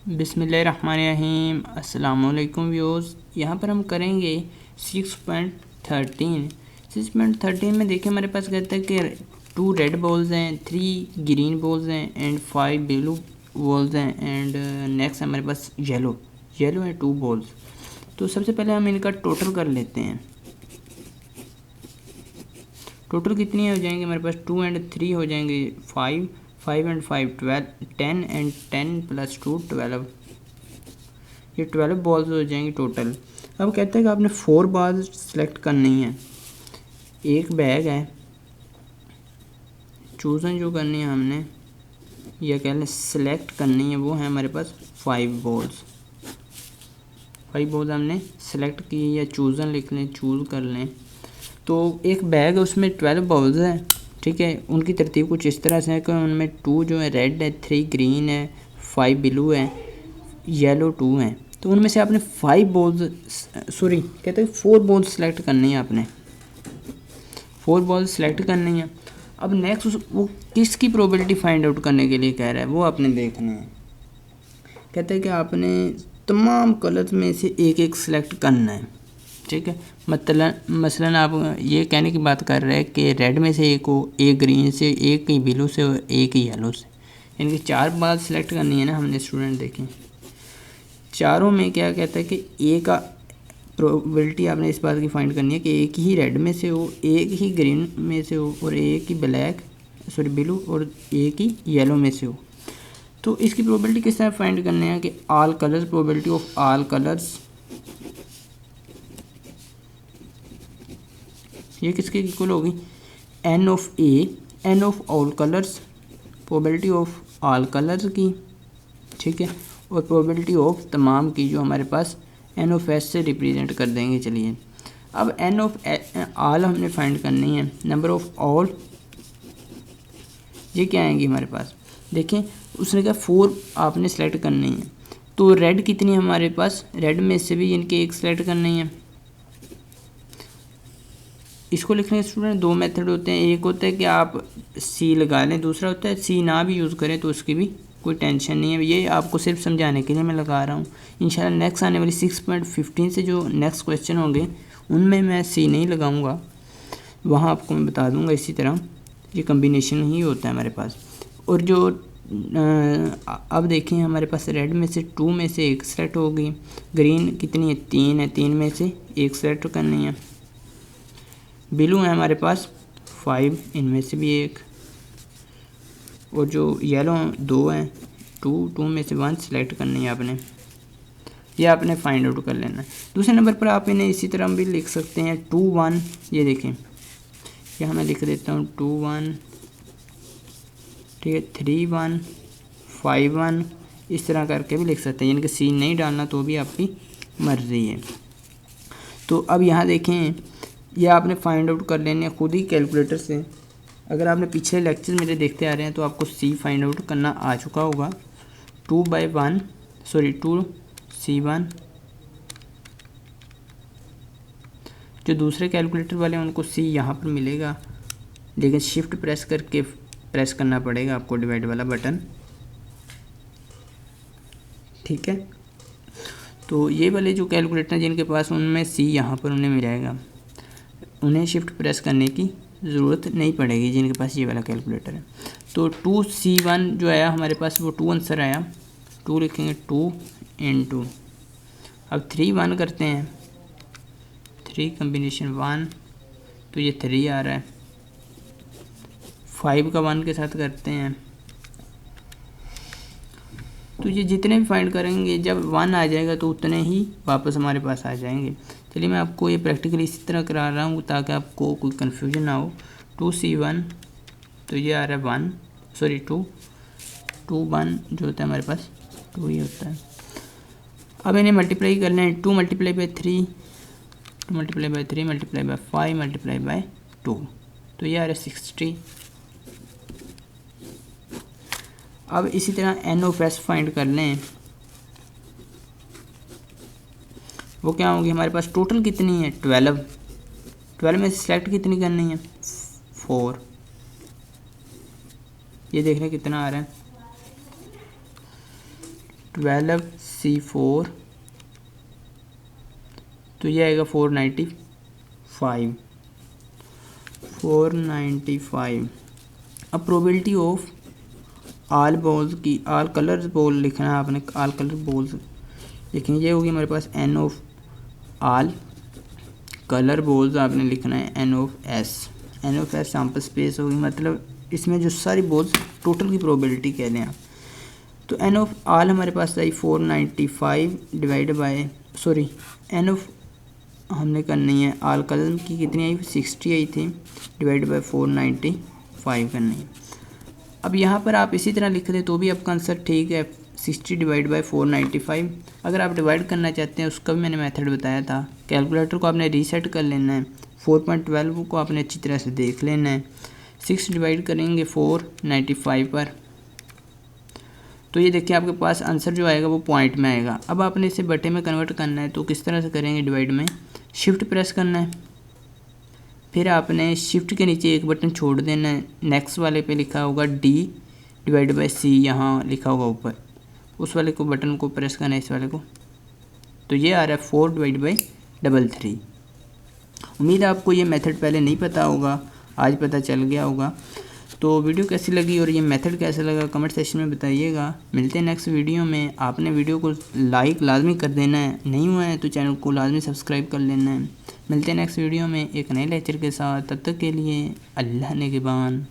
बिस्मिल्लाहिर्रहमानिर्रहीम। अस्सलाम वालेकुम व्यूअर्स। यहाँ पर हम करेंगे 6.13। 6.13 में देखिए हमारे पास कहता है कि 2 रेड बॉल्स हैं, 3 ग्रीन बॉल्स हैं एंड 5 ब्लू बॉल्स हैं एंड नेक्स्ट हमारे पास येलो है 2 बॉल्स। तो सबसे पहले हम इनका टोटल कर लेते हैं। टोटल कितनी हो जाएंगे हमारे पास 2 एंड 3 हो जाएंगे 5, 5 एंड 5 12, 10 एंड 10 प्लस 2 12। ये 12 बॉल्स हो जाएंगी टोटल। अब कहते हैं कि आपने 4 बॉल्स सेलेक्ट करनी है। एक बैग है, चूज़न जो करनी है हमने या कह लें सेलेक्ट करनी है, वो है हमारे पास 5 बॉल्स। 5 बॉल्स हमने सेलेक्ट की या चूज़न लिख लें, चूज़ कर लें। तो एक बैग है, उसमें 12 बॉल्स हैं, ठीक है। उनकी तरतीब कुछ इस तरह से है कि उनमें 2 जो है रेड है, 3 ग्रीन है, 5 ब्लू है, येलो 2 हैं। तो उनमें से आपने 5 बॉल्स कहते हैं 4 बॉल्स सेलेक्ट करनी है आपने। 4 बॉल्स सेलेक्ट करनी है। अब नेक्स्ट वो किसकी प्रोबेबिलिटी फाइंड आउट करने के लिए कह रहा है, वो आपने देखना है। कहते हैं कि आपने तमाम कलर्स में से एक एक सेलेक्ट करना है, ठीक है। मसलन आप ये कहने की बात कर रहे हैं कि रेड में से एक हो, एक ग्रीन से, एक ही ब्लू से और एक ही येलो से, यानी कि 4 बार सेलेक्ट करनी है ना हमने। स्टूडेंट देखें चारों में क्या कहता है कि एक का प्रोबेबिलिटी आपने इस बात की फाइंड करनी है कि एक ही रेड में से हो, एक ही ग्रीन में से हो और एक ही ब्लू और एक ही येलो में से हो। तो इसकी प्रोबेबिलिटी किस तरह फाइंड करने हैं कि all colours, probability of all colours, ये किसके इक्वल होगी, N of A, N of all colours, probability of all colours की, ठीक है, और प्रोबेबिलिटी ऑफ तमाम की जो हमारे पास एन ऑफ एस से रिप्रेजेंट कर देंगे। चलिए अब एन ऑफ ऑल हमने फाइंड करनी है। नंबर ऑफ ऑल ये क्या आएंगी हमारे पास, देखें उसने कहा 4 आपने सेलेक्ट करनी है। तो रेड कितनी है हमारे पास, रेड में से भी इनके एक सेलेक्ट करनी है। इसको लिखने के स्टूडेंट 2 मेथड होते हैं। एक होता है कि आप सी लगा लें, दूसरा होता है सी ना भी यूज़ करें तो उसकी भी कोई टेंशन नहीं है। ये आपको सिर्फ समझाने के लिए मैं लगा रहा हूँ। इंशाल्लाह नेक्स्ट आने वाली 6.15 से जो नेक्स्ट क्वेश्चन होंगे उनमें मैं सी नहीं लगाऊंगा, वहाँ आपको मैं बता दूंगा। इसी तरह ये कम्बिनेशन ही होता है हमारे पास। और जो अब देखें हमारे पास रेड में से 2 में से एक सेलेक्ट हो गई, ग्रीन कितनी है 3 है, 3 में से एक सेलेक्ट करनी है, ब्लू है हमारे पास 5, इनमें से भी एक, और जो येलो 2 हैं, 2 में से 1 सेलेक्ट करनी है आपने। ये आपने फाइंड आउट कर लेना है। दूसरे नंबर पर आप इन्हें इसी तरह भी लिख सकते हैं 2 1, ये देखें यहाँ मैं लिख देता हूँ 2 1, ठीक है, 3 1 5 1, इस तरह करके भी लिख सकते हैं, यानी कि सी नहीं डालना तो भी आपकी मर्ज़ी है। तो अब यहाँ देखें ये आपने फाइंड आउट कर लेने खुद ही कैलकुलेटर से। अगर आपने पिछले लेक्चर मेरे देखते आ रहे हैं तो आपको सी फाइंड आउट करना आ चुका होगा। 2 C1, जो दूसरे कैलकुलेटर वाले हैं उनको सी यहाँ पर मिलेगा, लेकिन शिफ्ट प्रेस करके प्रेस करना पड़ेगा आपको डिवाइड वाला बटन, ठीक है। तो ये वाले जो कैलकुलेटर जिनके पास, उनमें सी यहाँ पर उन्हें मिल जाएगा, उन्हें शिफ्ट प्रेस करने की ज़रूरत नहीं पड़ेगी जिनके पास ये वाला कैलकुलेटर है। तो 2C1 जो आया हमारे पास वो 2 आंसर आया, 2 लिखेंगे 2 × 2। अब 3 1 करते हैं, 3 कम्बिनेशन 1, तो ये 3 आ रहा है। 5 का 1 के साथ करते हैं, तो ये जितने भी फाइंड करेंगे जब 1 आ जाएगा तो उतने ही वापस हमारे पास आ जाएंगे। चलिए मैं आपको ये प्रैक्टिकली इसी तरह करा रहा हूँ ताकि आपको कोई कन्फ्यूजन ना हो। 2C1 तो ये आ रहा है 2 1 जो होता है हमारे पास 2 ही होता है। अब इन्हें मल्टीप्लाई कर लें, 2 × 3, 2 × 3 × 5 × 2, तो ये आ रहा है 60। अब इसी तरह एन ऑफ एस फाइंड कर लें, वो क्या होगी हमारे पास, टोटल कितनी है 12 में से सेलेक्ट कितनी करनी है 4। ये देख रहे हैं कितना आ रहा है, 12C4 तो ये आएगा 495। अब प्रोबेबिलिटी ऑफ आल बॉल्स की, आल कलर्स बॉल लिखना है आपने, आल कलर बॉल्स लिखेंगे, ये होगी हमारे पास n of all colour balls आपने लिखना है n of s sample space होगी, मतलब इसमें जो सारी बॉल्स टोटल की प्रोबेबिलिटी कह लें आप। तो n ऑफ आल हमारे पास आई 495 डिवाइड बाय n ऑफ हमने करनी है आल कलर की कितनी आई 60 आई थी डिवाइड बाय 495 करनी है। अब यहाँ पर आप इसी तरह लिख दें तो भी आपका आंसर ठीक है, 60 डिवाइड बाई 495। अगर आप डिवाइड करना चाहते हैं उसका भी मैंने मेथड बताया था। कैलकुलेटर को आपने रीसेट कर लेना है, 4.12 को आपने अच्छी तरह से देख लेना है। 6 डिवाइड करेंगे 495 पर, तो ये देखिए आपके पास आंसर जो आएगा वो पॉइंट में आएगा। अब आपने इसे बटे में कन्वर्ट करना है, तो किस तरह से करेंगे, डिवाइड में शिफ्ट प्रेस करना है, फिर आपने शिफ्ट के नीचे एक बटन छोड़ देना है, नेक्स्ट वाले पे लिखा होगा D डिवाइड बाई C, यहाँ लिखा होगा ऊपर, उस वाले को बटन को प्रेस करना है, इस वाले को, तो ये आ रहा है 4 डिवाइड बाई 33। उम्मीद है आपको ये मेथड पहले नहीं पता होगा, आज पता चल गया होगा। तो वीडियो कैसी लगी और ये मेथड कैसा लगा कमेंट सेक्शन में बताइएगा। मिलते हैं नेक्स्ट वीडियो में। आपने वीडियो को लाइक लाजमी कर देना है, नहीं हुआ है तो चैनल को लाजमी सब्सक्राइब कर लेना है। मिलते हैं नेक्स्ट वीडियो में एक नए लेक्चर के साथ, तब तक के लिए अल्लाह निगहबान।